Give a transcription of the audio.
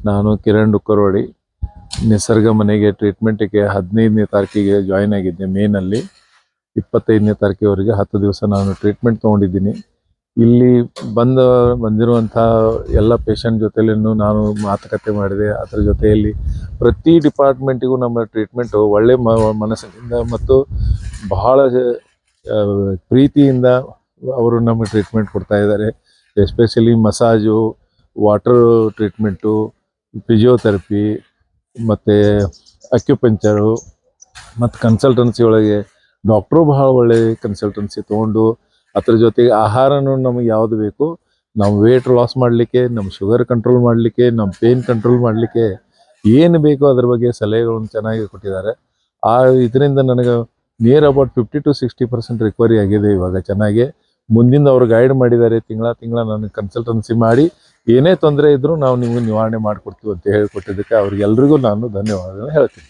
ನಾನು ಕಿರಣ್ ಡುಕ್ಕರೋಡಿ ನಿಸರ್ಗ ಮನೆಗೆ ಟ್ರೀಟ್ಮೆಂಟಿಗೆ 15ನೇ ತಾರೀಕಿಗೆ ಜಾಯ್ನ್ ಆಗಿದ್ದೆ. ಮೇನಲ್ಲಿ 25ನೇ ತಾರೀಕಿವರೆಗೆ 10 ದಿವಸ ನಾನು ಟ್ರೀಟ್ಮೆಂಟ್ ತೊಗೊಂಡಿದ್ದೀನಿ. ಇಲ್ಲಿ ಬಂದಿರುವಂಥ ಎಲ್ಲ ಪೇಷಂಟ್ ಜೊತೆಯಲ್ಲೂ ನಾನು ಮಾತುಕತೆ ಮಾಡಿದೆ. ಅದರ ಜೊತೆಯಲ್ಲಿ ಪ್ರತಿ ಡಿಪಾರ್ಟ್ಮೆಂಟಿಗೂ ನಮ್ಮ ಟ್ರೀಟ್ಮೆಂಟು ಒಳ್ಳೆ ಮನಸ್ಸಿನಿಂದ ಮತ್ತು ಬಹಳ ಪ್ರೀತಿಯಿಂದ ಅವರು ನಮಗೆ ಟ್ರೀಟ್ಮೆಂಟ್ ಕೊಡ್ತಾ ಇದ್ದಾರೆ. Especially massage, water treatment, physiotherapy ಮತ್ತು ಅಕ್ಯುಪಂಚರು ಮತ್ತು ಕನ್ಸಲ್ಟೆನ್ಸಿ ಒಳಗೆ ಡಾಕ್ಟ್ರು ಬಹಳ ಒಳ್ಳೆಯ ಕನ್ಸಲ್ಟೆನ್ಸಿ ತೊಗೊಂಡು ಅದ್ರ ಜೊತೆಗೆ ಆಹಾರನೂ ನಮಗೆ ಯಾವುದು ಬೇಕು, ನಾವು ವೇಟ್ ಲಾಸ್ ಮಾಡಲಿಕ್ಕೆ, ನಮ್ಮ ಶುಗರ್ ಕಂಟ್ರೋಲ್ ಮಾಡಲಿಕ್ಕೆ, ನಮ್ಮ ಪೇನ್ ಕಂಟ್ರೋಲ್ ಮಾಡಲಿಕ್ಕೆ ಏನು ಬೇಕೋ ಅದ್ರ ಬಗ್ಗೆ ಸಲಹೆಗಳನ್ನು ಚೆನ್ನಾಗಿ ಕೊಟ್ಟಿದ್ದಾರೆ. ಇದರಿಂದ ನನಗೆ ನಿಯರ್ ಅಬೌಟ್ 50 to 60% ರಿಕವರಿ ಆಗಿದೆ ಇವಾಗ ಚೆನ್ನಾಗಿ. ಮುಂದಿಂದ ಅವರು ಗೈಡ್ ಮಾಡಿದ್ದಾರೆ, ತಿಂಗಳ ನನಗೆ ಕನ್ಸಲ್ಟೆನ್ಸಿ ಮಾಡಿ ಏನೇ ತೊಂದರೆ ಇದ್ದರೂ ನಾವು ನಿಮಗೆ ನಿವಾರಣೆ ಮಾಡಿಕೊಡ್ತೀವಿ ಅಂತ ಹೇಳಿಕೊಟ್ಟಿದ್ದಕ್ಕೆ ಅವ್ರಿಗೆಲ್ರಿಗೂ ನಾನು ಧನ್ಯವಾದಗಳನ್ನು ಹೇಳ್ತೀನಿ.